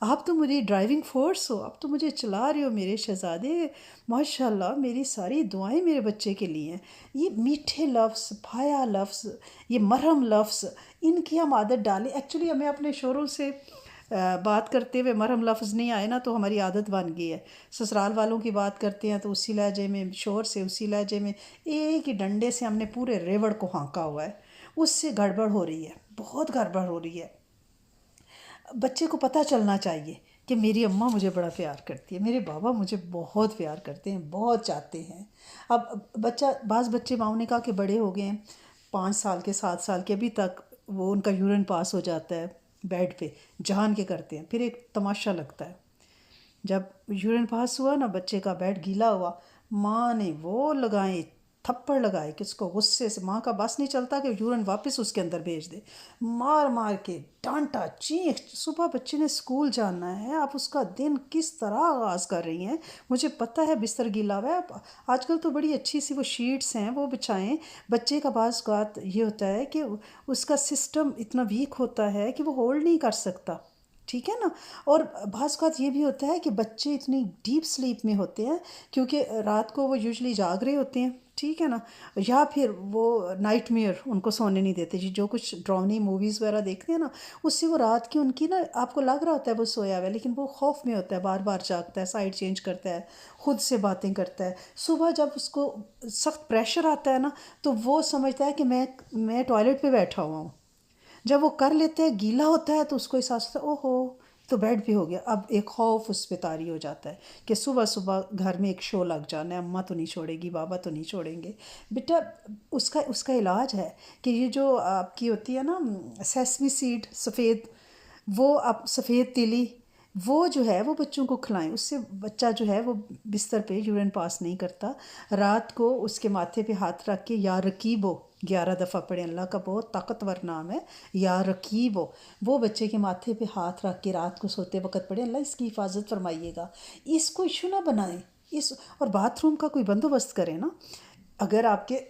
آپ تو میری ڈرائیونگ فورس ہو، آپ تو مجھے چلا رہے ہو میرے شہزادے، ماشاء اللہ میری ساری دعائیں میرے بچے کے لیے ہیں۔ یہ میٹھے لفظ، بھایا لفظ، یہ مرہم لفظ، ان کی ہم عادت ڈالیں۔ ایکچولی ہمیں اپنے شوہروں سے بات کرتے ہوئے مرہم لفظ نہیں آئے نا تو ہماری عادت بن گئی ہے۔ سسرال والوں کی بات کرتے ہیں تو اسی لہجے میں، شوہر سے اسی لہجے میں، ایک ہی ڈنڈے سے ہم نے پورے ریوڑ کو ہانکا ہوا ہے، اس سے گڑبڑ ہو رہی ہے، بہت گڑبڑ ہو رہی ہے۔ بچے کو پتہ چلنا چاہیے کہ میری اماں مجھے بڑا پیار کرتی ہے، میرے بابا مجھے بہت پیار کرتے ہیں، بہت چاہتے ہیں۔ اب بچہ، بعض بچے ماؤں نے کہا کہ بڑے ہو گئے ہیں، 5 سال کے، 7 سال کے، ابھی تک وہ ان کا یورین پاس ہو جاتا ہے بیڈ پہ، جان کے کرتے ہیں۔ پھر ایک تماشا لگتا ہے، جب یورین پاس ہوا نا، بچے کا بیڈ گیلا ہوا، ماں نے وہ لگائے تھپڑ لگائے کہ اس کو غصے سے، ماں کا بس نہیں چلتا کہ یورین واپس اس کے اندر بھیج دے، مار مار کے ڈانٹا، چیخ۔ صبح بچے نے اسکول جانا ہے، آپ اس کا دن کس طرح آغاز کر رہی ہیں؟ مجھے پتہ ہے بستر گیلا ہوا ہے، آج کل تو بڑی اچھی سی وہ شیٹس ہیں وہ بچھائیں۔ بچے کا بعض اوقات یہ ہوتا ہے کہ اس کا سسٹم اتنا ویک ہوتا ہے کہ وہ ہولڈ نہیں کر سکتا، ٹھیک ہے نا۔ اور بعض اوقات یہ بھی ہوتا ہے کہ بچے اتنی ڈیپ سلیپ میں ہوتے ہیں کیونکہ رات کو وہ یوزلی جاگ رہے ہوتے ہیں، ٹھیک ہے نا، یا پھر وہ نائٹ میئر ان کو سونے نہیں دیتے، جو کچھ ڈرامنی موویز وغیرہ دیکھتے ہیں نا، اس سے وہ رات کی ان کی نا، آپ کو لگ رہا ہوتا ہے وہ سویا ہوا ہے لیکن وہ خوف میں ہوتا ہے، بار بار جاگتا ہے، سائڈ چینج کرتا ہے، خود سے باتیں کرتا ہے۔ صبح جب اس کو سخت پریشر آتا ہے نا تو وہ سمجھتا ہے کہ میں ٹوائلٹ پہ بیٹھا ہوا ہوں۔ جب وہ کر لیتے ہیں، گیلا ہوتا ہے، تو اس کو احساس ہوتا ہے او ہو تو بیڈ پہ ہو گیا۔ اب ایک خوف اس پہ طاری ہو جاتا ہے کہ صبح صبح گھر میں ایک شو لگ جانا ہے، اماں تو نہیں چھوڑے گی، بابا تو نہیں چھوڑیں گے۔ بیٹا اس کا علاج ہے کہ یہ جو آپ کی ہوتی ہے نا سیسمی سیڈ، سفید، وہ آپ سفید تیلی، وہ جو ہے وہ بچوں کو کھلائیں، اس سے بچہ جو ہے وہ بستر پہ یورین پاس نہیں کرتا۔ رات کو اس کے ماتھے پہ ہاتھ رکھ کے یا رقیبو 11 دفعہ پڑھیں، اللہ کا بہت طاقتور نام ہے یا رقیبو، وہ بچے کے ماتھے پہ ہاتھ رکھ کے رات کو سوتے وقت پڑھیں، اللہ اس کی حفاظت فرمائیے گا۔ اس کو ایشو نہ بنائیں، اور باتھ روم کا کوئی بندوبست کریں نا۔ اگر آپ کے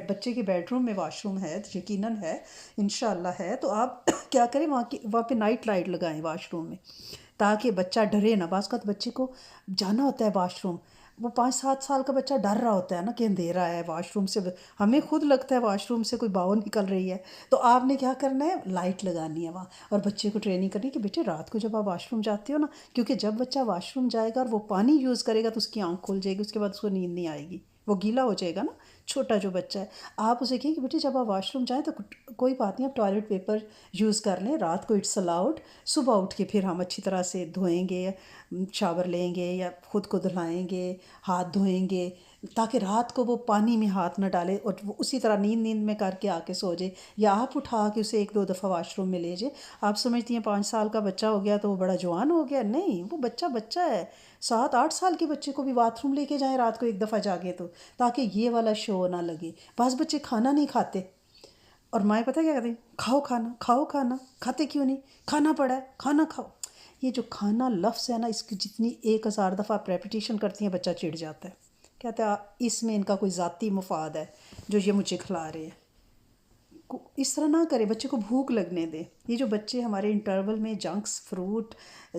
بچے کے بیڈ روم میں واش روم ہے، یقیناً ہے، انشاءاللہ ہے، تو آپ کیا کریں، وہاں پہ نائٹ لائٹ لگائیں واش روم میں، تاکہ بچہ ڈرے نہ۔ بعض اوقات بچے کو جانا ہوتا ہے واش روم، وہ 5-7 سال کا بچہ ڈر رہا ہوتا ہے نا کہ اندھیرا ہے، واش روم سے ہمیں خود لگتا ہے واش روم سے کوئی باؤ نکل رہی ہے، تو آپ نے کیا کرنا ہے، لائٹ لگانی ہے وہاں، اور بچے کو ٹریننگ کرنی ہے کہ بیٹے رات کو جب آپ واش روم جاتے ہو نا، کیونکہ جب بچہ واش روم جائے گا اور وہ پانی یوز کرے گا تو اس کی آنکھ کھل جائے گی، اس کے بعد اس کو نیند نہیں آئے گی، وہ گیلا ہو جائے گا نا، چھوٹا جو بچہ ہے۔ آپ اسے کہیں کہ بیٹے جب آپ واش روم جائیں تو کوئی بات نہیں، آپ ٹوائلٹ پیپر یوز کر لیں، رات کو اٹس الاؤڈ، صبح اٹھ کے پھر ہم اچھی طرح سے دھوئیں گے، شاور لیں گے یا خود کو دھلائیں گے، ہاتھ دھوئیں گے، تاکہ رات کو وہ پانی میں ہاتھ نہ ڈالے اور وہ اسی طرح نیند میں کر کے آ کے سو جائے، یا آپ اٹھا کے اسے 1-2 دفعہ واش روم میں لے جائے۔ آپ سمجھتی ہیں 5 سال کا بچہ ہو گیا تو وہ بڑا جوان ہو گیا، نہیں، وہ بچہ بچہ ہے۔ 7-8 سال کے بچے کو بھی باتھ روم لے کے جائیں رات کو 1 دفعہ جاگے تو، تاکہ یہ والا شو نہ لگے۔ بعض بچے کھانا نہیں کھاتے اور مائیں پتہ کیا کہتی ہیں، کھاؤ کھانا، کھاؤ کھانا، کھاتے کیوں نہیں، کھانا پڑا ہے، کھانا کھاؤ۔ یہ جو کھانا لفظ ہے نا، اس کی جتنی 1000 دفعہ آپ ریپیٹیشن کرتی ہیں بچہ چڑ جاتا ہے، کہتا ہے اس میں ان کا کوئی ذاتی مفاد ہے جو یہ مجھے کھلا رہے ہیں۔ اس طرح نہ کرے، بچے کو بھوک لگنے دے۔ یہ جو بچے ہمارے انٹرول میں جنکس، فروٹ،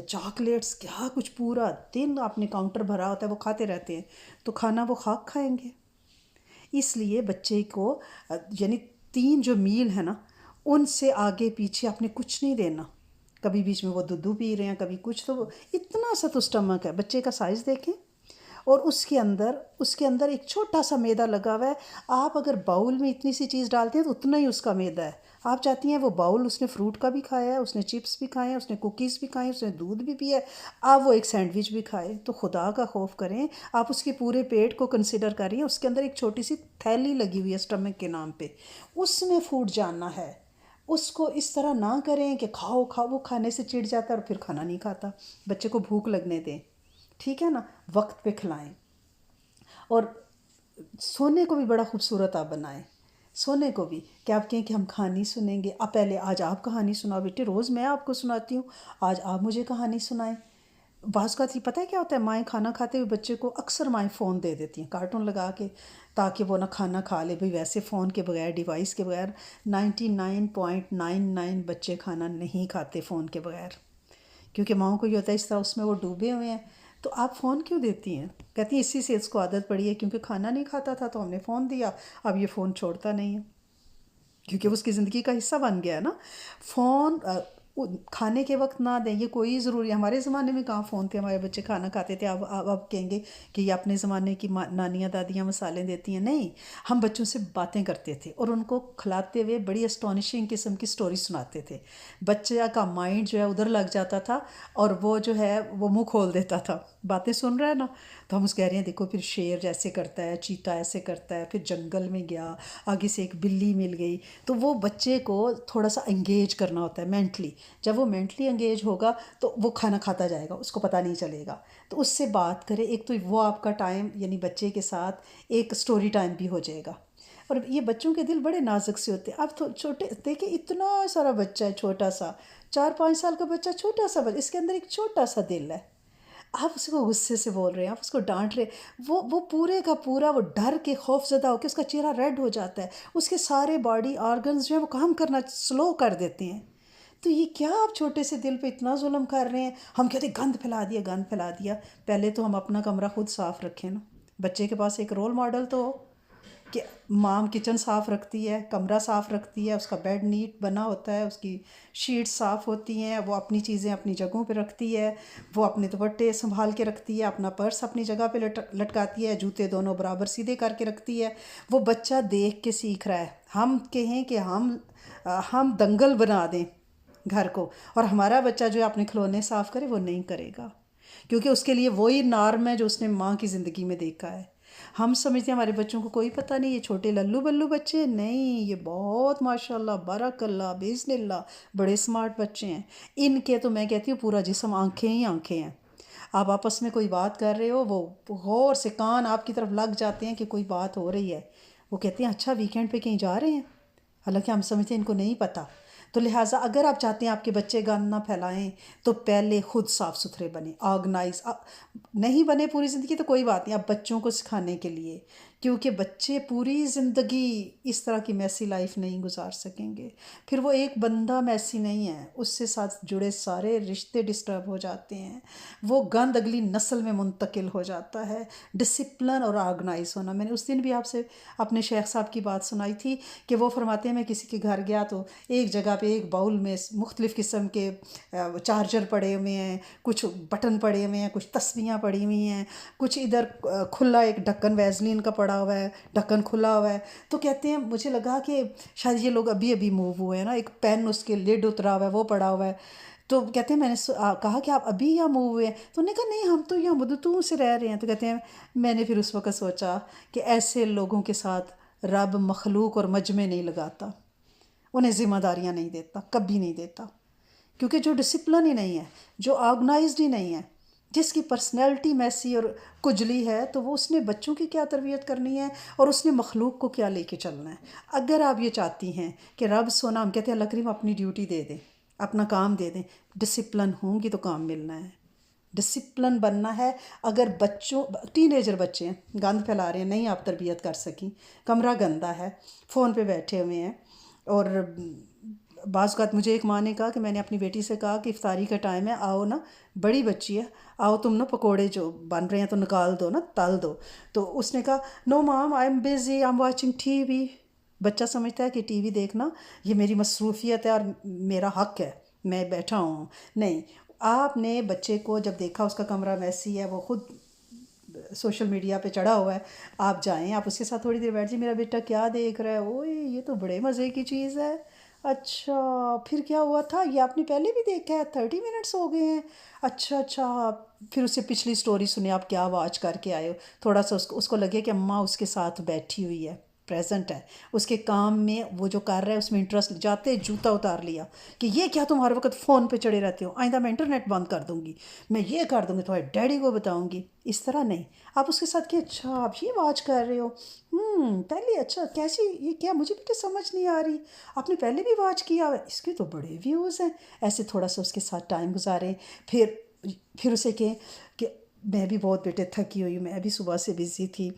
چاکلیٹس، کیا کچھ پورا دن آپ نے کاؤنٹر بھرا ہوتا ہے وہ کھاتے رہتے ہیں، تو کھانا وہ خاک کھائیں گے۔ اس لیے بچے کو یعنی 3 جو میل ہے نا، ان سے آگے پیچھے آپ نے کچھ نہیں دینا۔ کبھی بیچ میں وہ دودھ پی رہے ہیں، کبھی کچھ، تو اتنا سا تو اسٹمک ہے، بچے کا سائز دیکھیں، اور اس کے اندر ایک چھوٹا سا میدا لگا ہوا ہے۔ آپ اگر باؤل میں اتنی سی چیز ڈالتے ہیں تو اتنا ہی اس کا میدا ہے۔ آپ چاہتی ہیں وہ باؤل اس نے فروٹ کا بھی کھایا ہے، اس نے چپس بھی کھائے ہیں، اس نے کوکیز بھی کھائے ہیں، اس نے دودھ بھی پیا ہے، اب وہ ایک سینڈوچ بھی کھائے، تو خدا کا خوف کریں، آپ اس کے پورے پیٹ کو کنسیڈر کریے۔ اس کے اندر ایک چھوٹی سی تھیلی لگی ہوئی ہے اسٹمک کے نام پہ، اس میں فوڈ جاننا ہے۔ اس کو اس طرح نہ کریں کہ کھاؤ کھاؤ، وہ کھانے سے چڑ جاتا ہے اور پھر کھانا نہیں کھاتا۔ بچے کو بھوک لگنے دیں، ٹھیک ہے نا، وقت پہ کھلائیں۔ اور سونے کو بھی بڑا خوبصورت آپ بنائیں، سونے کو بھی کہ آپ کہیں کہ ہم کہانی سنیں گے، اب پہلے آج آپ کہانی سناؤ بیٹے، روز میں آپ کو سناتی ہوں، آج آپ مجھے کہانی سنائیں۔ بعض کا پتہ ہے کیا ہوتا ہے، مائیں کھانا کھاتے ہوئے بچے کو اکثر مائیں فون دے دیتی ہیں کارٹون لگا کے، تاکہ وہ نہ کھانا کھا لے۔ بھئی ویسے فون کے بغیر، ڈیوائس کے بغیر 99.99 بچے کھانا نہیں کھاتے فون کے بغیر، کیونکہ ماؤں کو یہ ہوتا ہے اس طرح اس میں وہ ڈوبے ہوئے ہیں، تو آپ فون کیوں دیتی ہیں؟ کہتی ہیں اسی سے اس کو عادت پڑی ہے، کیونکہ کھانا نہیں کھاتا تھا تو ہم نے فون دیا، اب یہ فون چھوڑتا نہیں ہے، کیونکہ وہ اس کی زندگی کا حصہ بن گیا ہے نا۔ فون کھانے کے وقت نہ دیں، یہ کوئی ضروری ہے۔ ہمارے زمانے میں کہاں فون تھے، ہمارے بچے کھانا کھاتے تھے۔ اب کہیں گے کہ یہ اپنے زمانے کی نانیاں دادیاں مسالے دیتی ہیں، نہیں، ہم بچوں سے باتیں کرتے تھے اور ان کو کھلاتے ہوئے بڑی اسٹونشنگ قسم کی سٹوری سناتے تھے۔ بچہ کا مائنڈ جو ہے ادھر لگ جاتا تھا اور وہ جو ہے وہ منہ کھول دیتا تھا، باتیں سن رہا ہے نا، تو ہم اس کہہ رہے ہیں دیکھو پھر شیر جیسے کرتا ہے، چیتا ایسے کرتا ہے، پھر جنگل میں گیا، آگے سے ایک بلی مل گئی، تو وہ بچے کو تھوڑا سا انگیج کرنا ہوتا ہے مینٹلی۔ جب وہ مینٹلی انگیج ہوگا تو وہ کھانا کھاتا جائے گا، اس کو پتہ نہیں چلے گا، تو اس سے بات کرے، ایک تو وہ آپ کا ٹائم یعنی بچے کے ساتھ ایک سٹوری ٹائم بھی ہو جائے گا۔ اور یہ بچوں کے دل بڑے نازک سے ہوتے ہیں۔ اب تو چھوٹے دیکھیں اتنا سارا بچہ ہے، چھوٹا سا 4-5 سال کا بچہ، چھوٹا سا بچہ، اس کے اندر ایک چھوٹا سا دل ہے، آپ اس کو غصے سے بول رہے ہیں، آپ اس کو ڈانٹ رہے ہیں، وہ پورے کا پورا وہ ڈر کے خوف زدہ ہو کے اس کا چہرہ ریڈ ہو جاتا ہے، اس کے سارے باڈی آرگنز جو ہیں وہ کام کرنا سلو کر دیتے ہیں۔ تو یہ کیا آپ چھوٹے سے دل پہ اتنا ظلم کر رہے ہیں؟ ہم کہتے ہیں گند پھیلا دیا، گند پھیلا دیا۔ پہلے تو ہم اپنا کمرہ خود صاف رکھیں نا، بچے کے پاس ایک رول ماڈل تو ہو کہ ماں کچن صاف رکھتی ہے، کمرہ صاف رکھتی ہے، اس کا بیڈ نیٹ بنا ہوتا ہے، اس کی شیٹ صاف ہوتی ہیں، وہ اپنی چیزیں اپنی جگہوں پہ رکھتی ہے، وہ اپنے دوپٹے سنبھال کے رکھتی ہے، اپنا پرس اپنی جگہ پہ لٹکاتی ہے، جوتے دونوں برابر سیدھے کر کے رکھتی ہے۔ وہ بچہ دیکھ کے سیکھ رہا ہے۔ ہم کہیں کہ ہم دنگل بنا دیں گھر کو، اور ہمارا بچہ جو ہے اپنے کھلونے صاف کرے، وہ نہیں کرے گا، کیونکہ اس کے لیے وہی نارم ہے جو اس نے ماں کی زندگی میں دیکھا ہے۔ ہم سمجھتے ہیں ہمارے بچوں کو کوئی پتہ نہیں، یہ چھوٹے للو بلو بچے، نہیں، یہ بہت ماشاءاللہ بارک اللہ باذن اللہ بڑے سمارٹ بچے ہیں۔ ان کے تو میں کہتی ہوں پورا جسم آنکھیں ہی آنکھیں ہیں۔ آپ آپس میں کوئی بات کر رہے ہو، وہ غور سے کان آپ کی طرف لگ جاتے ہیں کہ کوئی بات ہو رہی ہے، وہ کہتے ہیں اچھا ویکینڈ پہ کہیں جا رہے ہیں، حالانکہ ہم سمجھتے ہیں ان کو نہیں پتہ۔ تو لہٰذا اگر آپ چاہتے ہیں آپ کے بچے گند نہ پھیلائیں تو پہلے خود صاف ستھرے بنیں، آرگنائز۔ نہیں بنے پوری زندگی تو کوئی بات نہیں، اب بچوں کو سکھانے کے لیے، کیونکہ بچے پوری زندگی اس طرح کی میسی لائف نہیں گزار سکیں گے۔ پھر وہ ایک بندہ میسی نہیں ہے، اس سے ساتھ جڑے سارے رشتے ڈسٹرب ہو جاتے ہیں، وہ گند اگلی نسل میں منتقل ہو جاتا ہے۔ ڈسپلن اور آرگنائز ہونا، میں نے اس دن بھی آپ سے اپنے شیخ صاحب کی بات سنائی تھی کہ وہ فرماتے ہیں میں کسی کے گھر گیا تو ایک جگہ پہ ایک باؤل میں مختلف قسم کے چارجر پڑے ہوئے ہیں، کچھ بٹن پڑے ہوئے ہیں، کچھ تسبیحاں پڑی ہوئی ہیں، کچھ ادھر کھلا ایک ڈھکن ویزلین کا پڑا ہوا ہے، ڈھکن کھلا ہوا ہے۔ تو کہتے ہیں مجھے لگا کہ شاید یہ لوگ ابھی ابھی موو ہوئے ہیں نا، ایک پین اس کے لڈ اترا ہوا ہے وہ پڑا ہوا ہے۔ تو کہتے ہیں میں نے کہا کہ آپ ابھی یہاں موو ہوئے ہیں؟ تو انہوں نے کہا نہیں، ہم تو یہاں مدتوں سے رہ رہے ہیں۔ تو کہتے ہیں میں نے پھر اس وقت سوچا کہ ایسے لوگوں کے ساتھ رب مخلوق اور مجمع نہیں لگاتا، انہیں ذمہ داریاں نہیں دیتا، کبھی نہیں دیتا، کیونکہ جو ڈسپلن ہی نہیں ہے، جو آرگنائزڈ ہی نہیں ہے، جس کی پرسنالٹی میسی اور کجلی ہے، تو وہ اس نے بچوں کی کیا تربیت کرنی ہے اور اس نے مخلوق کو کیا لے کے چلنا ہے۔ اگر آپ یہ چاہتی ہیں کہ رب سونا، ہم کہتے ہیں اللہ کریم اپنی ڈیوٹی دے دیں، اپنا کام دے دیں، ڈسپلن ہوں گی تو کام ملنا ہے، ڈسپلن بننا ہے۔ اگر بچوں ٹین ایجر بچے ہیں، گند پھیلا رہے ہیں، نہیں آپ تربیت کر سکیں، کمرہ گندا ہے، فون پہ بیٹھے ہوئے ہیں، اور بعض اوقات مجھے ایک ماں نے کہا کہ میں نے اپنی بیٹی سے کہا کہ افطاری کا ٹائم ہے، آؤ نا، بڑی بچی ہے، آؤ تم نا پکوڑے جو بن رہے ہیں تو نکال دو نا، تل دو۔ تو اس نے کہا نو مام I am busy, I am watching T V. بچہ سمجھتا ہے کہ ٹی وی دیکھنا یہ میری مصروفیت ہے اور میرا حق ہے، میں بیٹھا ہوں۔ نہیں، آپ نے بچے کو جب دیکھا اس کا کمرہ میسی ہے، وہ خود سوشل میڈیا پہ چڑھا ہوا ہے، آپ جائیں، آپ اس کے ساتھ تھوڑی دیر بیٹھ جائیں، میرا بیٹا کیا دیکھ رہا ہے، اوئے یہ تو بڑے مزے کی چیز ہے، اچھا پھر کیا ہوا تھا، یہ آپ نے پہلے بھی دیکھا ہے، 30 منٹس ہو گئے ہیں، اچھا اچھا، پھر اسے پچھلی سٹوری سنیں آپ کیا واچ کر کے آئے ہو، تھوڑا سا اس کو لگے کہ اماں اس کے ساتھ بیٹھی ہوئی ہے، پریزنٹ ہے، اس کے کام میں وہ جو کر رہا ہے اس میں انٹرسٹ، جاتے جوتا اتار لیا کہ یہ کیا تم ہر وقت فون پہ چڑے رہتے ہو، آئندہ میں انٹرنیٹ بند کر دوں گی، میں یہ کر دوں گی، تمہارے ڈیڈی کو بتاؤں گی۔ اس طرح نہیں، آپ اس کے ساتھ کہ اچھا آپ یہ واچ کر رہے ہو، پہلے اچھا کیسی، یہ کیا مجھے بھی تو سمجھ نہیں آ رہی، آپ نے پہلے بھی واچ کیا ہوا ہے، اس کے تو بڑے ویوز ہیں۔ ایسے تھوڑا سا اس کے ساتھ ٹائم گزاریں، پھر اسے کہیں کہ میں بھی بہت بیٹے تھکی ہوئی ہوں، میں بھی صبح سے بزی تھی،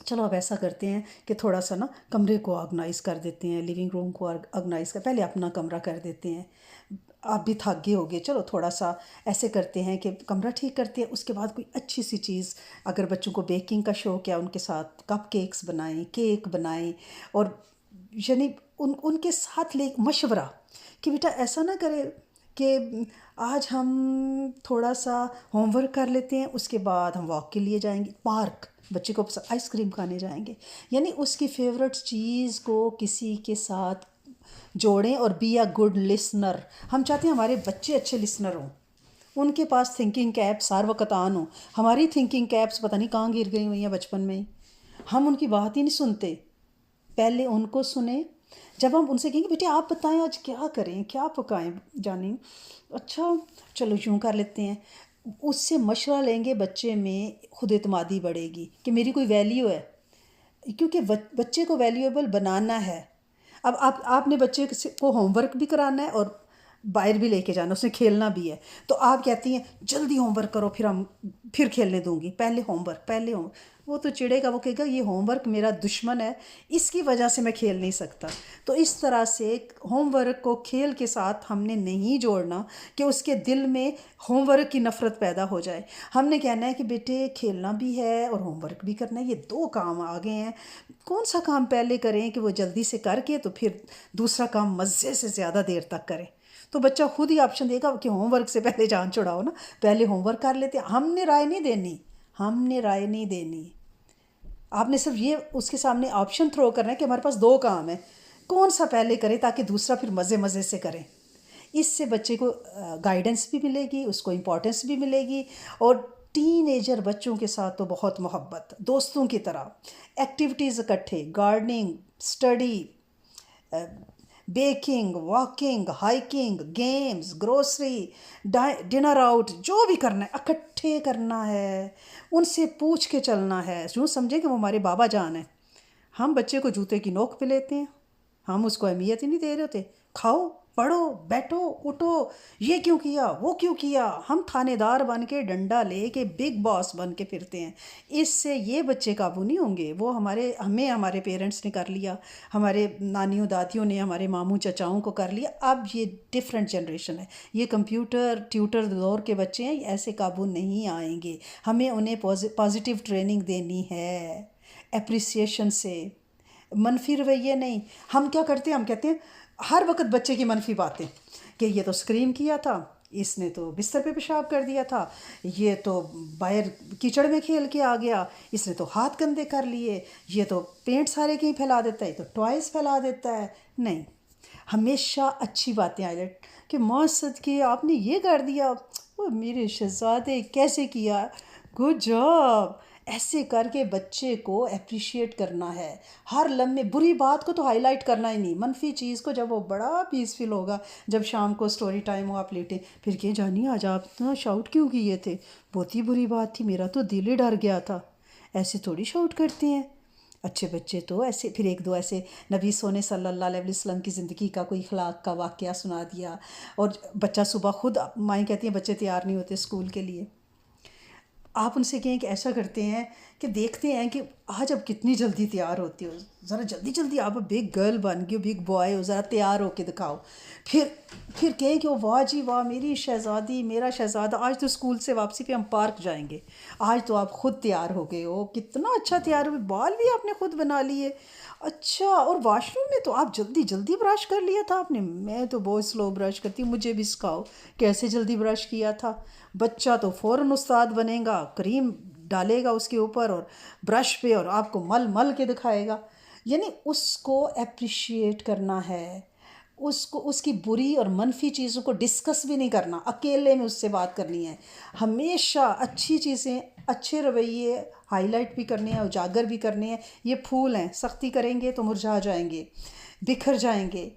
چلو اب ایسا کرتے ہیں کہ تھوڑا سا نا کمرے کو آرگنائز کر دیتے ہیں، لیونگ روم کو آرگنائز پہلے اپنا کمرہ کر دیتے ہیں، آپ بھی تھک گئے ہوگے، چلو تھوڑا سا ایسے کرتے ہیں کہ کمرہ ٹھیک کرتے ہیں، اس کے بعد کوئی اچھی سی چیز، اگر بچوں کو بیکنگ کا شوق ہے ان کے ساتھ کپ کیکس بنائیں، کیک بنائیں، اور یعنی ان کے ساتھ لے مشورہ کہ بیٹا ایسا نہ کرے کہ آج ہم تھوڑا سا ہوم ورک کر لیتے ہیں، اس کے بعد ہم واک کے لیے جائیں گے پارک، بچے کو آئس کریم کھانے جائیں گے، یعنی اس کی فیورٹ چیز کو کسی کے ساتھ جوڑیں، اور بی اے گڈ لسنر۔ ہم چاہتے ہیں ہمارے بچے اچھے لسنر ہوں، ان کے پاس تھنکنگ کیپس ہر وقت آن ہوں۔ ہماری تھنکنگ کیپس پتہ نہیں کہاں گر گئی ہوئی ہیں بچپن میں ہی، ہم ان کی بات ہی نہیں سنتے۔ پہلے ان کو سنیں، جب ہم ان سے کہیں گے بیٹے آپ بتائیں آج کیا کریں، کیا پکائیں جانی، اچھا چلو یوں کر لیتے ہیں، اس سے مشورہ لیں گے، بچے میں خود اعتمادی بڑھے گی کہ میری کوئی ویلیو ہے، کیونکہ بچے کو ویلیویبل بنانا ہے۔ اب آپ نے بچے کو ہوم ورک بھی کرانا ہے اور باہر بھی لے کے جانا، اس نے کھیلنا بھی ہے، تو آپ کہتی ہیں جلدی ہوم ورک کرو پھر کھیلنے دوں گی، پہلے ہوم ورک۔ وہ تو چڑے گا، وہ کہے گا یہ ہوم ورک میرا دشمن ہے، اس کی وجہ سے میں کھیل نہیں سکتا۔ تو اس طرح سے ہوم ورک کو کھیل کے ساتھ ہم نے نہیں جوڑنا کہ اس کے دل میں ہوم ورک کی نفرت پیدا ہو جائے۔ ہم نے کہنا ہے کہ بیٹے کھیلنا بھی ہے اور ہوم ورک بھی کرنا ہے، یہ دو کام آگے ہیں، کون سا کام پہلے کریں کہ وہ جلدی سے کر کے تو پھر دوسرا کام مزے سے زیادہ دیر تک کریں۔ تو بچہ خود ہی آپشن دے گا کہ ہوم ورک سے پہلے جان چھڑاؤ نا، پہلے ہوم ورک کر لیتے، ہم نے رائے نہیں دینی۔ آپ نے صرف یہ اس کے سامنے آپشن تھرو کرنا ہے کہ ہمارے پاس دو کام ہیں، کون سا پہلے کرے تاکہ دوسرا پھر مزے سے کریں۔ اس سے بچے کو گائیڈنس بھی ملے گی، اس کو امپورٹنس بھی ملے گی، اور ٹین ایجر بچوں کے ساتھ تو بہت محبت، دوستوں کی طرح ایکٹیویٹیز اکٹھے، gardening, study, baking, walking, hiking, games, grocery, dinner out, جو بھی کرنا ہے اکٹھے کرنا ہے، ان سے پوچھ کے چلنا ہے، یوں سمجھیں کہ وہ ہمارے بابا جان ہیں۔ ہم بچے کو جوتے کی نوک پہ لیتے ہیں، ہم اس کو اہمیت ہی نہیں دے رہے ہوتے، کھاؤ پڑھو بیٹھو اٹھو، یہ کیوں کیا وہ کیوں کیا، ہم تھانے دار بن کے ڈنڈا لے کے بگ باس بن کے پھرتے ہیں۔ اس سے یہ بچے قابو نہیں ہوں گے، وہ ہمیں ہمارے پیرنٹس نے کر لیا، ہمارے نانیوں دادیوں نے، ہمارے ماموں چچاؤں کو کر لیا، اب یہ ڈیفرنٹ جنریشن ہے، یہ کمپیوٹر ٹیوٹر دور کے بچے ہیں، ایسے قابو نہیں آئیں گے۔ ہمیں انہیں پازیٹیو ٹریننگ دینی ہے، اپریسیشن سے، منفی رویے نہیں۔ ہم کیا کرتے ہیں، ہم کہتے ہیں ہر وقت بچے کی منفی باتیں کہ یہ تو اسکریم کیا تھا، اس نے تو بستر پہ پیشاب کر دیا تھا، یہ تو باہر کیچڑ میں کھیل کے آ گیا، اس نے تو ہاتھ گندے کر لیے، یہ تو پینٹ سارے کہیں پھیلا دیتا ہے، یہ تو ٹوائز پھیلا دیتا ہے۔ نہیں، ہمیشہ اچھی باتیں ہائلائٹ کہ ماں صدقے آپ نے یہ کر دیا، وہ میرے شہزادے کیسے کیا، گڈ جاب، ایسے کر کے بچے کو اپریشیٹ کرنا ہے۔ ہر لمحے بری بات کو تو ہائی لائٹ کرنا ہی نہیں، منفی چیز کو، جب وہ بڑا پیسفل ہوگا، جب شام کو سٹوری ٹائم ہو آپ لیٹیں، پھر کہ جانی آج آپ اتنا شاؤٹ کیوں کیے تھے، بہت ہی بری بات تھی، میرا تو دل ہی ڈر گیا تھا۔ ایسے تھوڑی شاؤٹ کرتے ہیں اچھے بچے تو، ایسے پھر ایک دو ایسے نبی سونے صلی اللہ علیہ وسلم کی زندگی کا کوئی اخلاق کا واقعہ سنا دیا، اور بچہ صبح خود، مائیں کہتی ہیں بچے تیار نہیں ہوتے اسکول کے لیے، آپ ان سے کہیں کہ ایسا کرتے ہیں کہ دیکھتے ہیں کہ آج اب کتنی جلدی تیار ہوتی ہو، ذرا جلدی جلدی، آپ بگ گرل بن گئی ہو، بگ بوائے ہو، ذرا تیار ہو کے دکھاؤ، پھر کہیں کہ واہ جی واہ میری شہزادی، میرا شہزادہ، آج تو اسکول سے واپسی پہ ہم پارک جائیں گے، آج تو آپ خود تیار ہو گئے ہو، کتنا اچھا تیار ہوئے، بال بھی آپ نے خود بنا لیے، اچھا، اور واش روم میں تو آپ جلدی جلدی برش کر لیا تھا آپ نے، میں تو بہت سلو برش کرتی ہوں، مجھے بھی سکھاؤ کیسے جلدی برش کیا تھا۔ بچہ تو فوراً استاد بنے گا، کریم ڈالے گا اس کے اوپر اور برش پہ، اور آپ کو مل مل کے دکھائے گا۔ یعنی اس کو اپریشیٹ کرنا ہے، اس کی بری اور منفی چیزوں کو ڈسکس بھی نہیں کرنا، اکیلے میں اس سے بات کرنی ہے، ہمیشہ اچھی چیزیں، اچھے رویے ہائی لائٹ بھی کرنے ہیں، اجاگر بھی کرنے ہیں۔ یہ پھول ہیں، سختی کریں گے تو مرجھا جائیں گے، بکھر جائیں گے،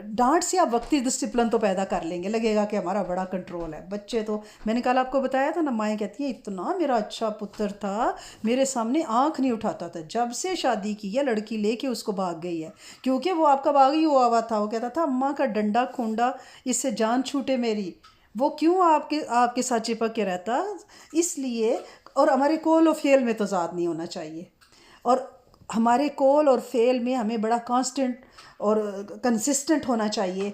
ڈانٹ سے آپ وقتی ڈسپلن تو پیدا کر لیں گے، لگے گا کہ ہمارا بڑا کنٹرول ہے۔ بچے تو، میں نے کل آپ کو بتایا تھا نا، مائیں کہتی ہیں اتنا میرا اچھا پتر تھا، میرے سامنے آنکھ نہیں اٹھاتا تھا، جب سے شادی کی ہے لڑکی لے کے اس کو بھاگ گئی ہے، کیونکہ وہ آپ کا باغی ہوا ہوا تھا، وہ کہتا تھا اماں کا ڈنڈا کھونڈا، اس سے جان چھوٹے میری، وہ کیوں آپ کے ساتھ چپک کے رہتا، اس لیے۔ اور ہمارے کول اور فیل میں تو ذات نہیں ہونا چاہیے، اور ہمارے کول اور فیل میں ہمیں بڑا کانسٹنٹ اور کنسسٹنٹ ہونا چاہیے،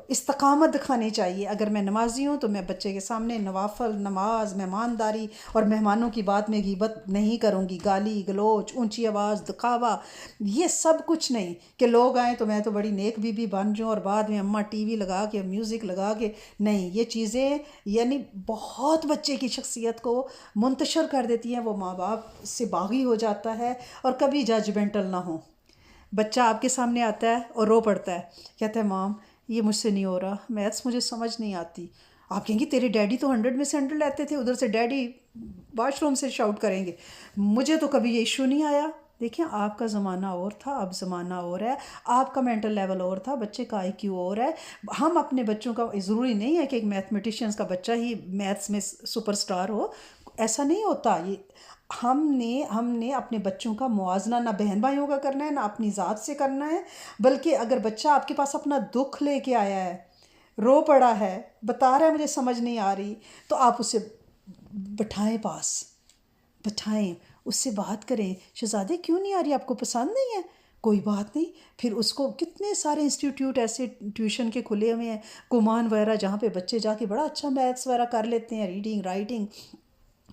استقامت دکھانی چاہیے۔ اگر میں نمازی ہوں تو میں بچے کے سامنے نوافل، نماز، مہمانداری اور مہمانوں کی بات میں غیبت نہیں کروں گی، گالی گلوچ، اونچی آواز، دکھاوا، یہ سب کچھ نہیں کہ لوگ آئیں تو میں تو بڑی نیک بی بی بن جاؤں اور بعد میں اماں ٹی وی لگا کے میوزک لگا کے، نہیں، یہ چیزیں یعنی بہت بچے کی شخصیت کو منتشر کر دیتی ہیں، وہ ماں باپ سے باغی ہو جاتا ہے۔ اور کبھی ججمنٹل نہ ہوں۔ بچہ آپ کے سامنے آتا ہے اور رو پڑتا ہے، کہتا ہے مام یہ مجھ سے نہیں ہو رہا، میتھس مجھے سمجھ نہیں آتی۔ آپ کہیں گے تیرے ڈیڈی تو 100 میں سے 100 لیتے تھے، ادھر سے ڈیڈی واش روم سے شاؤٹ کریں گے، مجھے تو کبھی یہ ایشو نہیں آیا۔ دیکھیں آپ کا زمانہ اور تھا، اب زمانہ اور ہے، آپ کا مینٹل لیول اور تھا، بچے کا IQ اور ہے۔ ہم اپنے بچوں کا، ضروری نہیں ہے کہ ایک میتھمیٹیشینس کا بچہ ہی میتھس میں سپر سٹار ہو، ایسا نہیں ہوتا۔ یہ ہم نے اپنے بچوں کا موازنہ نہ بہن بھائیوں کا کرنا ہے، نہ اپنی ذات سے کرنا ہے، بلکہ اگر بچہ آپ کے پاس اپنا دکھ لے کے آیا ہے، رو پڑا ہے، بتا رہا ہے مجھے سمجھ نہیں آ رہی، تو آپ اسے بٹھائیں، پاس بٹھائیں، اس سے بات کریں، شہزادے کیوں نہیں آ رہی، آپ کو پسند نہیں ہے؟ کوئی بات نہیں، پھر اس کو کتنے سارے انسٹیٹیوٹ ایسے ٹیوشن کے کھلے ہوئے ہیں، کومان وغیرہ، جہاں پہ بچے جا کے بڑا اچھا میتھس وغیرہ کر لیتے ہیں، ریڈنگ رائٹنگ،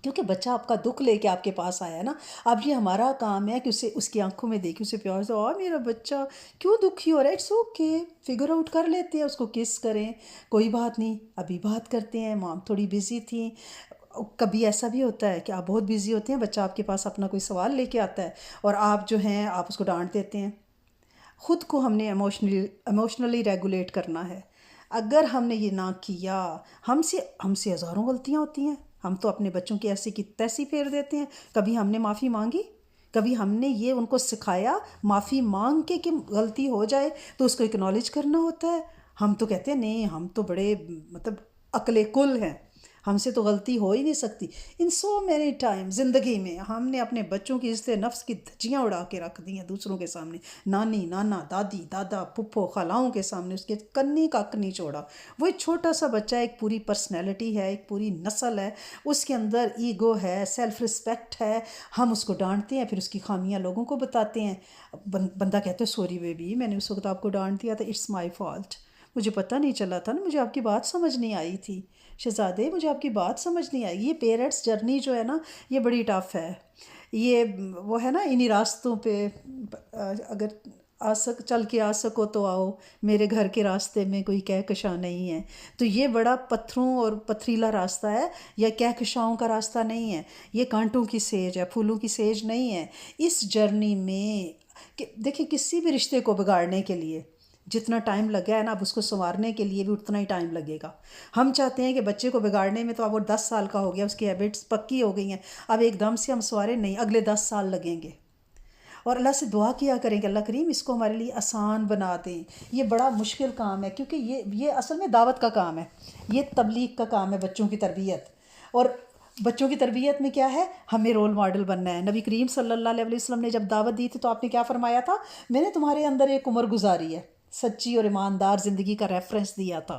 کیونکہ بچہ آپ کا دکھ لے کے آپ کے پاس آیا ہے نا۔ اب یہ ہمارا کام ہے کہ اسے، اس کی آنکھوں میں دیکھیں، اسے پیار سے، میرا بچہ کیوں دکھی ہو رہا ہے، اٹس اوکے، فگر آؤٹ کر لیتے ہیں، اس کو کس کریں، کوئی بات نہیں، ابھی بات کرتے ہیں، مام تھوڑی بزی تھیں۔ کبھی ایسا بھی ہوتا ہے کہ آپ بہت بزی ہوتے ہیں، بچہ آپ کے پاس اپنا کوئی سوال لے کے آتا ہے اور آپ جو ہیں آپ اس کو ڈانٹ دیتے ہیں۔ خود کو ہم نے ایموشنلی ریگولیٹ کرنا ہے۔ اگر ہم نے یہ نہ کیا، ہم سے ہزاروں غلطیاں ہوتی ہیں، ہم تو اپنے بچوں کی ایسی کی تیسی پھیر دیتے ہیں۔ کبھی ہم نے معافی مانگی؟ کبھی ہم نے یہ ان کو سکھایا معافی مانگ کے کہ غلطی ہو جائے تو اس کو اکنالج کرنا ہوتا ہے؟ ہم تو کہتے ہیں نہیں، ہم تو بڑے مطلب عقل کل ہیں، ہم سے تو غلطی ہو ہی نہیں سکتی۔ ان سو مینی ٹائم زندگی میں ہم نے اپنے بچوں کی عزت نفس کی دھجیاں اڑا کے رکھ دی ہیں دوسروں کے سامنے، نانی نانا دادی دادا پھپھو خالاؤں کے سامنے اس کے کنی کک نہیں چھوڑا۔ وہ ایک چھوٹا سا بچہ، ایک پوری پرسنالٹی ہے، ایک پوری نسل ہے، اس کے اندر ایگو ہے، سیلف رسپیکٹ ہے، ہم اس کو ڈانٹتے ہیں، پھر اس کی خامیاں لوگوں کو بتاتے ہیں۔ بندہ کہتا ہے سوری بیبی، میں نے اس وقت آپ کو ڈانٹ دیا تھا، اٹس مائی فالٹ، مجھے پتہ نہیں چلا تھا نا، مجھے آپ کی بات سمجھ نہیں آئی تھی شہزادے، مجھے آپ کی بات سمجھ نہیں آئی۔ یہ پیرنٹس جرنی جو ہے نا، یہ بڑی ٹف ہے۔ یہ وہ ہے نا، انہی راستوں پہ اگر چل کے آ سکو تو آؤ، میرے گھر کے راستے میں کوئی کہکشاں نہیں ہے۔ تو یہ بڑا پتھروں اور پتھریلا راستہ ہے، یا کہکشاؤں کا راستہ نہیں ہے، یہ کانٹوں کی سیج ہے، پھولوں کی سیج نہیں ہے۔ اس جرنی میں دیکھیں، کسی بھی رشتے کو بگاڑنے کے لیے جتنا ٹائم لگا ہے نا، اب اس کو سنوارنے کے لیے بھی اتنا ہی ٹائم لگے گا۔ ہم چاہتے ہیں کہ بچے کو بگاڑنے میں تو اب وہ 10 سال کا ہو گیا، اس کی ہیبٹس پکی ہو گئی ہیں، اب ایک دم سے ہم سنوارے نہیں، اگلے 10 سال لگیں گے۔ اور اللہ سے دعا کیا کریں کہ اللہ کریم اس کو ہمارے لیے آسان بنا دیں۔ یہ بڑا مشکل کام ہے، کیونکہ یہ اصل میں دعوت کا کام ہے، یہ تبلیغ کا کام ہے، بچوں کی تربیت۔ اور بچوں کی تربیت میں کیا ہے، ہمیں رول ماڈل بننا ہے۔ نبی کریم صلی اللہ علیہ وسلم نے جب دعوت دی تھی تو آپ نے کیا فرمایا تھا؟ میں نے تمہارے اندر ایک عمر گزاری ہے، سچی اور ایماندار زندگی کا ریفرنس دیا تھا،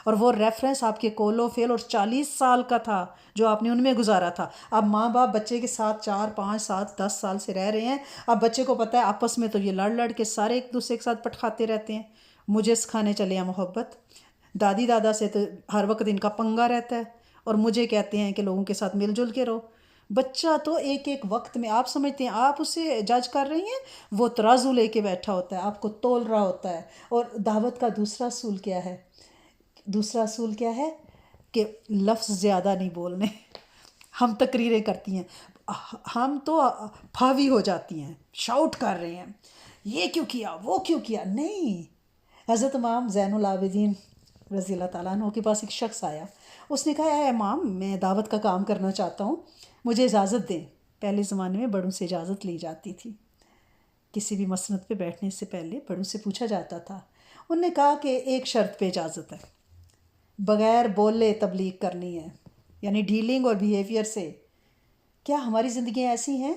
اور وہ ریفرنس آپ کے قول و فعل اور 40 سال کا تھا جو آپ نے ان میں گزارا تھا۔ اب ماں باپ بچے کے ساتھ 4 5 7 10 سال سے رہ رہے ہیں، اب بچے کو پتہ ہے آپس میں تو یہ لڑ کے سارے ایک دوسرے کے ساتھ پٹخاتے رہتے ہیں، مجھے سکھانے چلے ہیں محبت، دادی دادا سے تو ہر وقت ان کا پنگا رہتا ہے، اور مجھے کہتے ہیں کہ لوگوں کے ساتھ مل جل کے رہو۔ بچہ تو ایک ایک وقت میں، آپ سمجھتے ہیں آپ اسے جج کر رہی ہیں، وہ ترازو لے کے بیٹھا ہوتا ہے، آپ کو تول رہا ہوتا ہے۔ اور دعوت کا دوسرا اصول کیا ہے؟ دوسرا اصول کیا ہے کہ لفظ زیادہ نہیں بولنے۔ ہم تقریریں کرتی ہیں، ہم تو پھاوی ہو جاتی ہیں، شاؤٹ کر رہے ہیں، یہ کیوں کیا، وہ کیوں کیا۔ نہیں، حضرت امام زین العابدین رضی اللہ تعالیٰ عنہ کے پاس ایک شخص آیا، اس نے کہا اے امام، میں دعوت کا کام کرنا چاہتا ہوں، مجھے اجازت دیں۔ پہلے زمانے میں بڑوں سے اجازت لی جاتی تھی، کسی بھی مسند پہ بیٹھنے سے پہلے بڑوں سے پوچھا جاتا تھا۔ انہوں نے کہا کہ ایک شرط پہ اجازت ہے، بغیر بولے تبلیغ کرنی ہے، یعنی ڈیلنگ اور بیہیویئر سے۔ کیا ہماری زندگیاں ایسی ہیں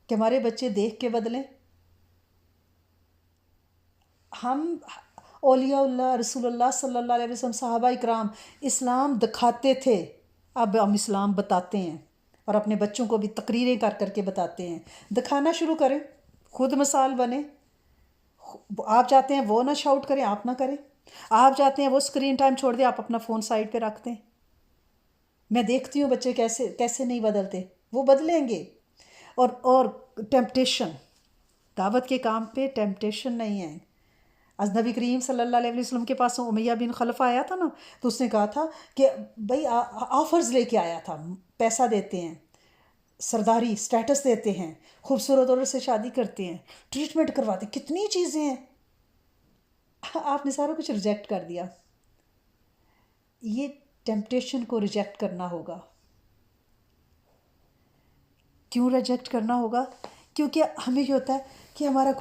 کہ ہمارے بچے دیکھ کے بدلیں؟ ہم اولیاء اللہ، رسول اللہ صلی اللہ علیہ وسلم، صحابہ اکرام اسلام دکھاتے تھے، اب ہم اسلام بتاتے ہیں، اور اپنے بچوں کو بھی تقریریں کر کر کے بتاتے ہیں۔ دکھانا شروع کریں، خود مثال بنیں، آپ چاہتے ہیں وہ نہ شاؤٹ کریں، آپ نہ کریں. آپ چاہتے ہیں وہ اسکرین ٹائم چھوڑ دیں، آپ اپنا فون سائڈ پہ رکھ دیں. میں دیکھتی ہوں بچے کیسے کیسے نہیں بدلتے، وہ بدلیں گے. اور ٹیمپٹیشن، دعوت کے کام پہ ٹیمپٹیشن نہیں ہے. از نبی کریم صلی اللہ علیہ وسلم کے پاس امیہ بن خلف آیا تھا نا، تو اس نے کہا تھا کہ بھائی آفرز لے کے آیا تھا، پیسہ دیتے ہیں، سرداری سٹیٹس دیتے ہیں، خوبصورت عورت سے شادی کرتے ہیں، ٹریٹمنٹ کرواتے ہیں، کتنی چیزیں ہیں. آپ نے سارا کچھ ریجیکٹ کر دیا. یہ ٹیمپٹیشن کو ریجیکٹ کرنا ہوگا. کیوں ریجیکٹ کرنا ہوگا؟ کیونکہ ہمیں یہ ہوتا ہے کہ ہمارا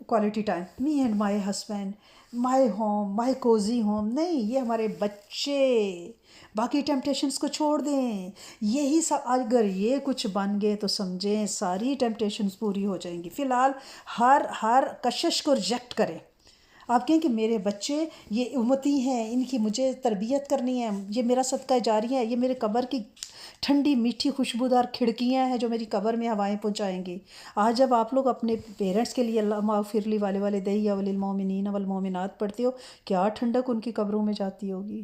quality time, me and my husband, my home, my cosy home. نہیں، یہ ہمارے بچے. باقی ٹیمپٹیشنس کو چھوڑ دیں. یہی سب اگر یہ کچھ بن گئے تو سمجھیں ساری ٹیمپٹیشنس پوری ہو جائیں گی. فی الحال ہر کشش کو ریجیکٹ کریں. آپ کہیں کہ میرے بچے یہ امتی ہیں، ان کی مجھے تربیت کرنی ہے، یہ میرا صدقہ جاری ہے، یہ میرے قبر کی ٹھنڈی میٹھی خوشبودار کھڑکیاں ہیں جو میری قبر میں ہوائیں پہنچائیں گی. آج جب آپ لوگ اپنے پیرنٹس کے لیے اللہم اغفر لی والوالدی وللمؤمنین والمؤمنات پڑھتے ہو، کیا ٹھنڈک ان کی قبروں میں جاتی ہوگی،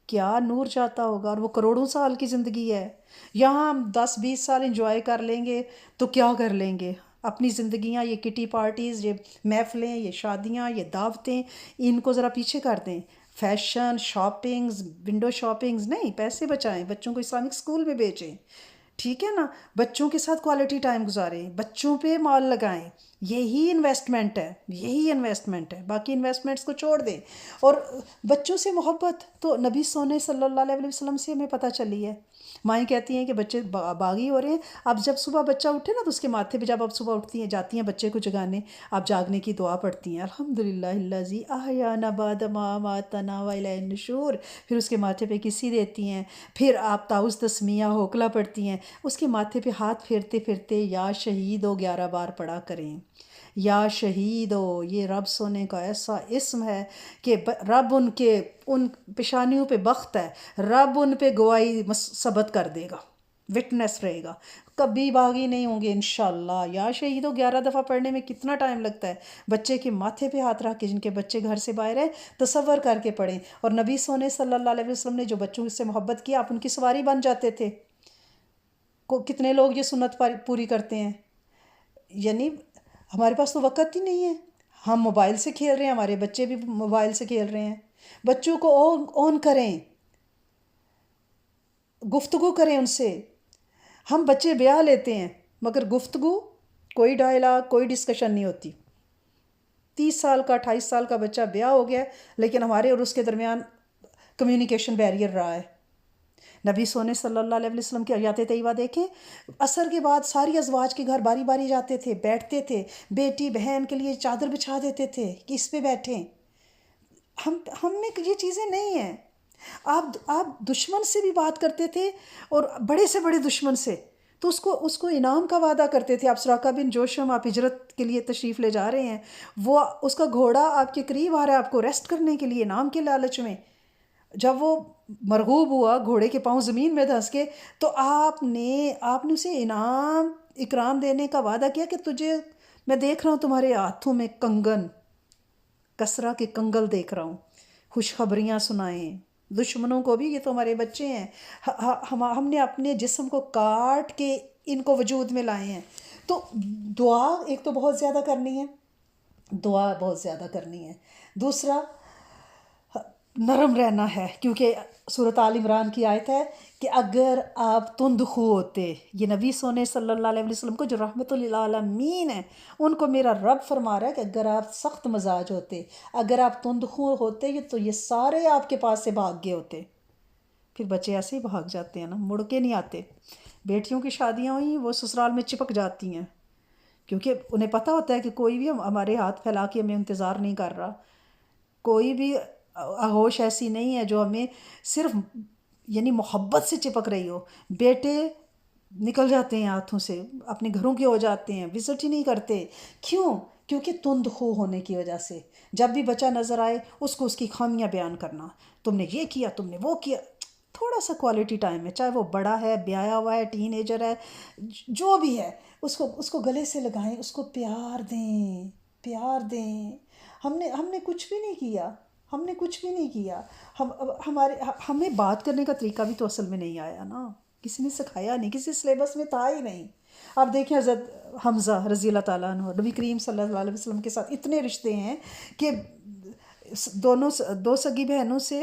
کیا نور جاتا ہوگا. اور وہ کروڑوں سال کی زندگی ہے. یہاں ہم 10-20 سال انجوائے کر لیں گے تو کیا کر لیں گے اپنی زندگیاں. یہ کٹی پارٹیز، یہ محفلیں، یہ شادیاں، یہ دعوتیں، ان کو ذرا پیچھے کر دیں. فیشن، شاپنگز، ونڈو شاپنگز نہیں. پیسے بچائیں، بچوں کو اسلامک اسکول میں بھیجیں، ٹھیک ہے نا. بچوں کے ساتھ کوالٹی ٹائم گزاریں، بچوں پہ مال لگائیں. یہی انویسٹمنٹ ہے، یہی انویسٹمنٹ ہے. باقی انویسٹمنٹس کو چھوڑ دیں. اور بچوں سے محبت تو نبی سونے صلی اللہ علیہ وسلم سے ہمیں پتہ چلی ہے. مائیں کہتی ہیں کہ بچے باغی ہو رہے ہیں. اب جب صبح بچہ اٹھے نا تو اس کے ماتھے پہ جب آپ صبح اٹھتی ہیں جاتی ہیں بچے کو جگانے، آپ جاگنے کی دعا پڑھتی ہیں، الحمدللہ الذی احیانا بعد ما اماتنا والیہ النشور. پھر اس کے ماتھے پہ کسی دیتی ہیں. پھر آپ تعوذ تسمیہ ہوکلا پڑھتی ہیں. اس کے ماتھے پہ ہاتھ پھیرتے پھرتے یا شہیدو 11 بار پڑھا کریں. یا شہیدو، یہ رب سونے کا ایسا اسم ہے کہ رب ان پیشانیوں پہ بخت ہے، رب ان پہ گواہی ثبت کر دے گا، وٹنس رہے گا. کبھی باغی نہیں ہوں گے انشاءاللہ. یا شہیدو 11 دفعہ پڑھنے میں کتنا ٹائم لگتا ہے. بچے کے ماتھے پہ ہاتھ رکھ کے، جن کے بچے گھر سے باہر ہیں، تصور کر کے پڑھیں. اور نبی سونے صلی اللہ علیہ وسلم نے جو بچوں سے محبت کی، آپ ان کی سواری بن جاتے تھے. کتنے لوگ یہ سنت پوری کرتے ہیں. یعنی ہمارے پاس تو وقت ہی نہیں ہے. ہم موبائل سے کھیل رہے ہیں، ہمارے بچے بھی موبائل سے کھیل رہے ہیں. بچوں کو آن کریں، گفتگو کریں ان سے. ہم بچے بیاہ لیتے ہیں مگر گفتگو، کوئی ڈائلاگ، کوئی ڈسکشن نہیں ہوتی. 30 سال کا 28 سال کا بچہ بیاہ ہو گیا لیکن ہمارے اور اس کے درمیان کمیونیکیشن بیریئر رہا ہے. نبی سونے صلی اللہ علیہ وسلم کی حیات طیبہ دیکھیں. عصر کے بعد ساری ازواج کے گھر باری باری جاتے تھے، بیٹھتے تھے، بیٹی بہن کے لیے چادر بچھا دیتے تھے کہ اس پہ بیٹھیں. ہم میں یہ چیزیں نہیں ہیں. آپ دشمن سے بھی بات کرتے تھے، اور بڑے سے بڑے دشمن سے، تو اس کو انعام کا وعدہ کرتے تھے. آپ سراقہ بن جوشم، آپ ہجرت کے لیے تشریف لے جا رہے ہیں، وہ اس کا گھوڑا آپ کے قریب آ رہا ہے آپ کو ریسٹ کرنے کے لیے انعام کے لالچ میں. جب وہ مرغوب ہوا، گھوڑے کے پاؤں زمین میں دھنس کے، تو آپ نے اسے انعام اکرام دینے کا وعدہ کیا کہ تجھے میں دیکھ رہا ہوں، تمہارے ہاتھوں میں کنگن، کسرا کے کنگل دیکھ رہا ہوں. خوشخبریاں سنائیں دشمنوں کو بھی، یہ تو ہمارے بچے ہیں. ہم نے اپنے جسم کو کاٹ کے ان کو وجود میں لائے ہیں. تو دعا ایک تو بہت زیادہ کرنی ہے، دعا بہت زیادہ کرنی ہے. دوسرا نرم رہنا ہے، کیونکہ سورۃ آل عمران کی آیت ہے کہ اگر آپ تند خو ہوتے، یہ نبی سونے صلی اللہ علیہ وسلم کو جو رحمت للعالمین ہیں ان کو میرا رب فرما رہا ہے کہ اگر آپ سخت مزاج ہوتے، اگر آپ تند خو ہوتے تو یہ سارے آپ کے پاس سے بھاگ گئے ہوتے. پھر بچے ایسے ہی بھاگ جاتے ہیں نا، مڑ کے نہیں آتے. بیٹیوں کی شادیاں ہوئیں وہ سسرال میں چپک جاتی ہیں، کیونکہ انہیں پتہ ہوتا ہے کہ کوئی بھی ہمارے ہاتھ پھیلا کے ہمیں انتظار نہیں کر رہا. کوئی بھی آغوش ایسی نہیں ہے جو ہمیں صرف یعنی محبت سے چپک رہی ہو. بیٹے نکل جاتے ہیں ہاتھوں سے، اپنے گھروں کے ہو جاتے ہیں، وزٹ ہی نہیں کرتے. کیوں؟ کیونکہ تند خو ہونے کی وجہ سے. جب بھی بچہ نظر آئے اس کی خامیاں بیان کرنا، تم نے یہ کیا، تم نے وہ کیا. تھوڑا سا کوالٹی ٹائم ہے، چاہے وہ بڑا ہے، بیایا ہوا ہے، ٹین ایجر ہے، جو بھی ہے، اس کو گلے سے لگائیں، اس کو پیار دیں. پیار دیں. ہم نے کچھ بھی نہیں کیا، ہم نے کچھ بھی نہیں کیا. ہمیں بات کرنے کا طریقہ بھی تو اصل میں نہیں آیا نا، کسی نے سکھایا نہیں، کسی سلیبس میں تھا ہی نہیں. آپ دیکھیں حضرت حمزہ رضی اللہ تعالیٰ عنہ نبی کریم صلی اللہ علیہ وسلم کے ساتھ اتنے رشتے ہیں کہ دو سگی بہنوں سے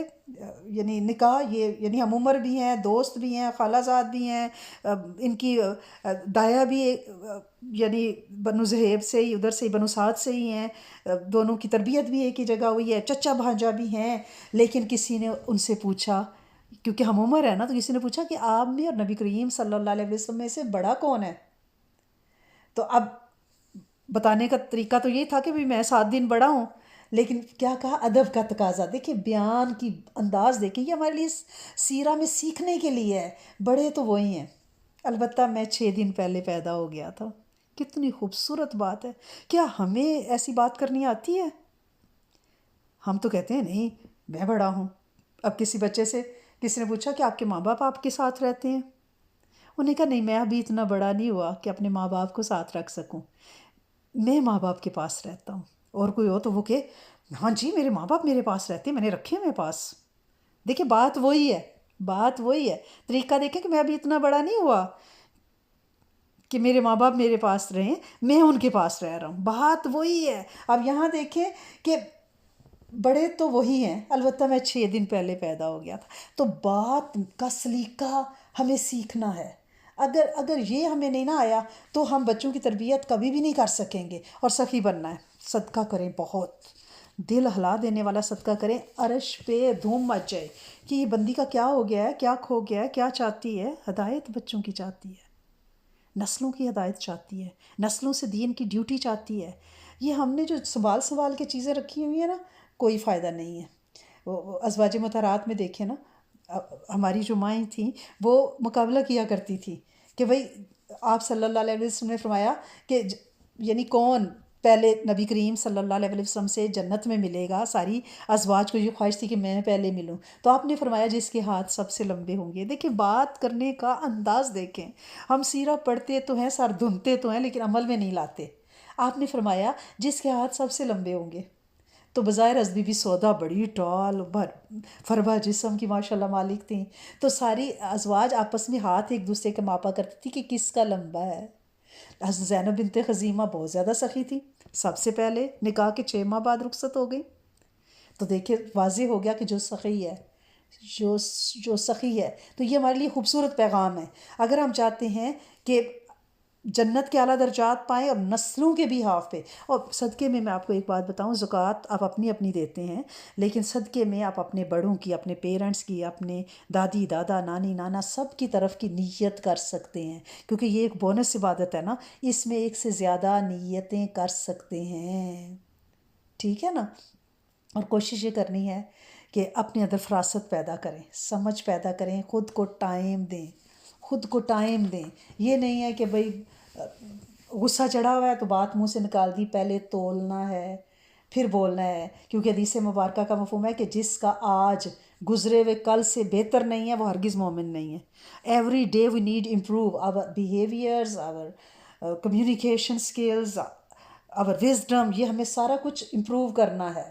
یعنی نکاح، یہ یعنی ہم عمر بھی ہیں، دوست بھی ہیں، خالہ زاد بھی ہیں، ان کی دایا بھی یعنی بنو زہیب سے ہی، ادھر سے ہی بنو سعد سے ہی ہیں، دونوں کی تربیت بھی ایک ہی جگہ ہوئی ہے، چچا بھانجا بھی ہیں. لیکن کسی نے ان سے پوچھا، کیونکہ ہم عمر ہے نا، تو کسی نے پوچھا کہ آپ میں اور نبی کریم صلی اللہ علیہ وسلم میں سے بڑا کون ہے؟ تو اب بتانے کا طریقہ تو یہ تھا کہ میں 7 دن بڑا ہوں، لیکن کیا کہا؟ ادب کا تقاضا. دیکھیں بیان کی انداز دیکھیں، یہ ہمارے لیے سیرہ میں سیکھنے کے لیے ہے. بڑے تو وہی ہیں، البتہ میں 6 دن پہلے پیدا ہو گیا تھا. کتنی خوبصورت بات ہے. کیا ہمیں ایسی بات کرنی آتی ہے؟ ہم تو کہتے ہیں نہیں میں بڑا ہوں. اب کسی بچے سے کسی نے پوچھا کہ آپ کے ماں باپ آپ کے ساتھ رہتے ہیں؟ انہوں نے کہا نہیں، میں ابھی اتنا بڑا نہیں ہوا کہ اپنے ماں باپ کو ساتھ رکھ سکوں، میں ماں باپ کے پاس رہتا ہوں. اور کوئی ہو تو وہ کہ ہاں جی میرے ماں باپ میرے پاس رہتے ہیں، میں نے رکھے میرے پاس. دیکھیں بات وہی ہے، بات وہی ہے. طریقہ دیکھیں کہ میں ابھی اتنا بڑا نہیں ہوا کہ میرے ماں باپ میرے پاس رہیں، میں ان کے پاس رہ رہا ہوں. بات وہی ہے. اب یہاں دیکھیں کہ بڑے تو وہی ہیں، البتہ میں 6 دن پہلے پیدا ہو گیا تھا. تو بات کا سلیقہ ہمیں سیکھنا ہے. اگر یہ ہمیں نہیں نہ آیا تو ہم بچوں کی تربیت کبھی بھی نہیں کر سکیں گے. اور سخی بننا ہے، صدقہ کریں، بہت دل ہلا دینے والا صدقہ کریں، عرش پہ دھوم مچ جائے کہ یہ بندی کا کیا ہو گیا ہے، کیا کھو گیا ہے، کیا چاہتی ہے. ہدایت بچوں کی چاہتی ہے، نسلوں کی ہدایت چاہتی ہے، نسلوں سے دین کی ڈیوٹی چاہتی ہے. یہ ہم نے جو سنبھال کے چیزیں رکھی ہوئی ہیں نا، کوئی فائدہ نہیں ہے. ازواج مطہرات میں دیکھیں نا، ہماری جو مائیں تھیں وہ مقابلہ کیا کرتی تھی کہ بھئی آپ صلی اللہ علیہ وسلم نے فرمایا کہ یعنی کون پہلے نبی کریم صلی اللہ علیہ وسلم سے جنت میں ملے گا. ساری ازواج کو یہ خواہش تھی کہ میں پہلے ملوں، تو آپ نے فرمایا جس کے ہاتھ سب سے لمبے ہوں گے. دیکھیں بات کرنے کا انداز دیکھیں. ہم سیرہ پڑھتے تو ہیں، سر دھنتے تو ہیں، لیکن عمل میں نہیں لاتے. آپ نے فرمایا جس کے ہاتھ سب سے لمبے ہوں گے. تو بظاہر از بی بی سودا بڑی ٹال فربا جسم کی ماشاءاللہ مالک تھیں، تو ساری ازواج آپس میں ہاتھ ایک دوسرے کے ماپا کرتی تھی کہ کس کا لمبا ہے. حضرت زینب بنت خزیمہ بہت زیادہ سخی تھی، سب سے پہلے نکاح کے 6 ماہ بعد رخصت ہو گئی. تو دیکھیں واضح ہو گیا کہ جو سخی ہے، جو سخی ہے، تو یہ ہمارے لیے خوبصورت پیغام ہے. اگر ہم چاہتے ہیں کہ جنت کے اعلیٰ درجات پائیں اور نسلوں کے بھی ہاف پہ. اور صدقے میں آپ کو ایک بات بتاؤں، زکوٰۃ آپ اپنی اپنی دیتے ہیں، لیکن صدقے میں آپ اپنے بڑوں کی، اپنے پیرنٹس کی، اپنے دادی دادا نانی نانا سب کی طرف کی نیت کر سکتے ہیں، کیونکہ یہ ایک بونس عبادت ہے نا، اس میں 1 سے زیادہ نیتیں کر سکتے ہیں. ٹھیک ہے نا. اور کوشش یہ کرنی ہے کہ اپنے اندر فراست پیدا کریں، سمجھ پیدا کریں، خود کو ٹائم دیں، خود کو ٹائم دیں. یہ نہیں ہے کہ بھئی غصہ چڑھا ہوا ہے تو بات منہ سے نکال دی، پہلے تولنا ہے پھر بولنا ہے. کیونکہ حدیث مبارکہ کا مفہوم ہے کہ جس کا آج گزرے ہوئے کل سے بہتر نہیں ہے وہ ہرگز مومن نہیں ہے. Every day we need improve our behaviours, our communication skills, our wisdom. یہ ہمیں سارا کچھ امپروو کرنا ہے.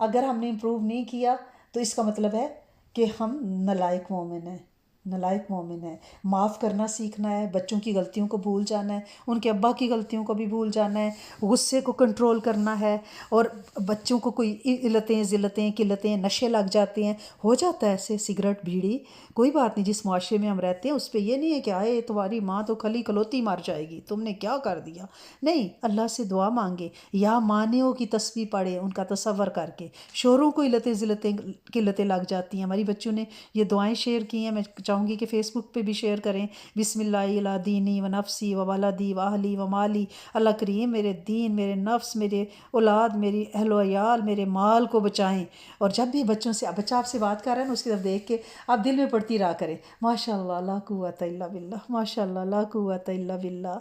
اگر ہم نے امپروو نہیں کیا تو اس کا مطلب ہے کہ ہم نالائق مومن ہیں، نالائق مومن ہیں. معاف کرنا سیکھنا ہے، بچوں کی غلطیوں کو بھول جانا ہے، ان کے ابا کی غلطیوں کو بھی بھول جانا ہے، غصے کو کنٹرول کرنا ہے. اور بچوں کو کوئی علتیں ذلتیں قلتیں نشے لگ جاتے ہیں، ہو جاتا ہے ایسے، سگریٹ بیڑی کوئی بات نہیں. جس معاشرے میں ہم رہتے ہیں اس پہ یہ نہیں ہے کہ آئے تمہاری ماں تو کھلی کلوتی مار جائے گی، تم نے کیا کر دیا. نہیں، اللہ سے دعا مانگے یا مانعوں کی تسبیح پڑھے ان کا تصور کر کے. شوہروں کو علتیں ذلتیں قلتیں لگ جاتی ہیں. ہماری بچوں نے یہ دعائیں شیئر کی ہیں، میں چاہوں گی کہ فیس بک پہ بھی شیئر کریں. بسم اللہ علی دینی و نفسی و ولدی و اہلی و مالی. اللہ کریم میرے دین، میرے نفس، میرے اولاد، میری اہل و عیال، میرے مال کو بچائیں. اور جب بھی بچوں سے بچہ آپ سے بات کر رہا ہے نا، اس کی طرف دیکھ کے آپ دل میں پڑھتی رہا کریں ماشاء اللہ لا قوت الا باللہ، ماشاء اللہ لا قوت الا باللہ.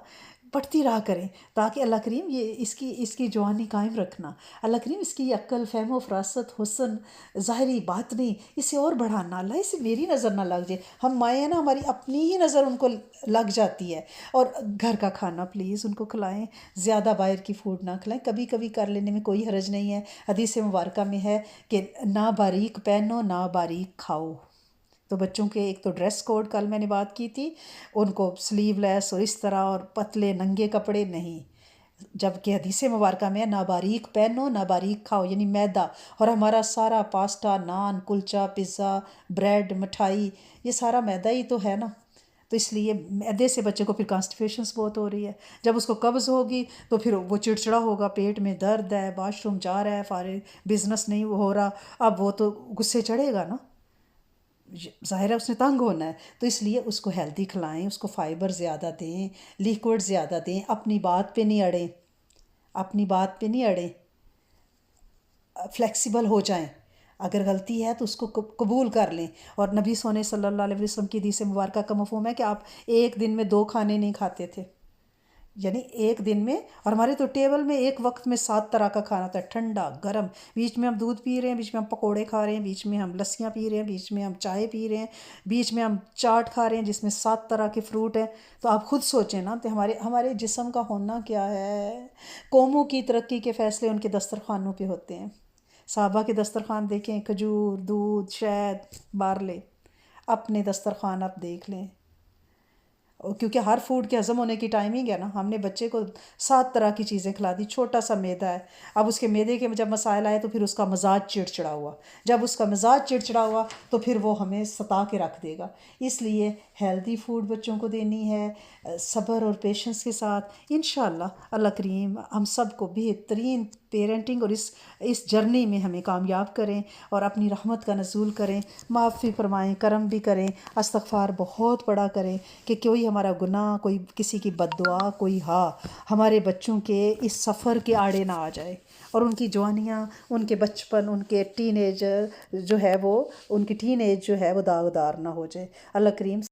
پڑھتی رہا کریں تاکہ اللہ کریم یہ اس کی جوانی قائم رکھنا، اللہ کریم اس کی عقل، فہم و فراست، حسن، ظاہری باطنی اسے اور بڑھانا، اللہ اسے میری نظر نہ لگ جائے۔ ہم مائیں ہیں نا، ہماری اپنی ہی نظر ان کو لگ جاتی ہے۔ اور گھر کا کھانا پلیز ان کو کھلائیں، زیادہ باہر کی فوڈ نہ کھلائیں، کبھی کبھی کر لینے میں کوئی حرج نہیں ہے۔ حدیث مبارکہ میں ہے کہ نہ باریک پہنو نہ باریک کھاؤ۔ تو بچوں کے ایک تو ڈریس کوڈ کل میں نے بات کی تھی، ان کو سلیو لیس اور اس طرح اور پتلے ننگے کپڑے نہیں، جبکہ حدیث مبارکہ میں نہ باریک پہنو نہ باریک کھاؤ، یعنی میدا، اور ہمارا سارا pasta, naan, kulcha, pizza, bread, مٹھائی، یہ سارا میدا ہی تو ہے نا۔ تو اس لیے میدے سے بچے کو پھر کانسٹیپیشنس بہت ہو رہی ہے، جب اس کو قبض ہوگی تو پھر وہ چڑچڑا ہوگا، پیٹ میں درد ہے، واش روم جا رہا ہے، فارغ بزنس نہیں ہو رہا، اب وہ تو غصے چڑھے گا نا، ظاہر ہے اس نے تنگ ہونا ہے۔ تو اس لیے اس کو ہیلدی کھلائیں، اس کو فائبر زیادہ دیں، لیکوڈ زیادہ دیں، اپنی بات پہ نہیں اڑیں، اپنی بات پہ نہیں اڑیں، فلیکسیبل ہو جائیں، اگر غلطی ہے تو اس کو قبول کر لیں۔ اور نبی صلی اللہ علیہ وسلم کی حدیث مبارکہ کا مفہوم ہے کہ آپ ایک دن میں 2 کھانے نہیں کھاتے تھے، یعنی ایک دن میں، اور ہمارے تو ٹیبل میں ایک وقت میں 7 طرح کا کھانا ہوتا ہے، ٹھنڈا، گرم، بیچ میں ہم دودھ پی رہے ہیں، بیچ میں ہم پکوڑے کھا رہے ہیں، بیچ میں ہم لسیاں پی رہے ہیں، بیچ میں ہم چائے پی رہے ہیں، بیچ میں ہم چاٹ کھا رہے ہیں جس میں 7 طرح کے فروٹ ہیں۔ تو آپ خود سوچیں نا، تو ہمارے جسم کا ہونا کیا ہے۔ قوموں کی ترقی کے فیصلے ان کے دسترخوانوں پہ ہوتے ہیں۔ صحابہ کے دسترخوان دیکھیں، کھجور، دودھ، شہد، بارلے، اپنے دسترخوان آپ دیکھ لیں، کیونکہ ہر فوڈ کے ہضم ہونے کی ٹائمنگ ہے نا۔ ہم نے بچے کو 7 طرح کی چیزیں کھلا دی، چھوٹا سا میدا ہے، اب اس کے میدے کے جب مسائل آئے تو پھر اس کا مزاج چڑچڑا ہوا، جب اس کا مزاج چڑچڑا ہوا تو پھر وہ ہمیں ستا کے رکھ دے گا۔ اس لیے ہیلدی فوڈ بچوں کو دینی ہے، صبر اور پیشنس کے ساتھ، انشاءاللہ اللہ کریم ہم سب کو بہترین پیرنٹنگ اور اس جرنی میں ہمیں کامیاب کریں اور اپنی رحمت کا نزول کریں، معاف بھی فرمائیں، کرم بھی کریں، استغفار بہت بڑا کریں کہ کوئی ہمارا گناہ، کوئی کسی کی بد دعا، کوئی ہمارے بچوں کے اس سفر کے آڑے نہ آ جائے، اور ان کی جوانیاں، ان کے بچپن، ان کے ٹین ایج جو ہے وہ داغدار نہ ہو جائے۔ اللہ کریم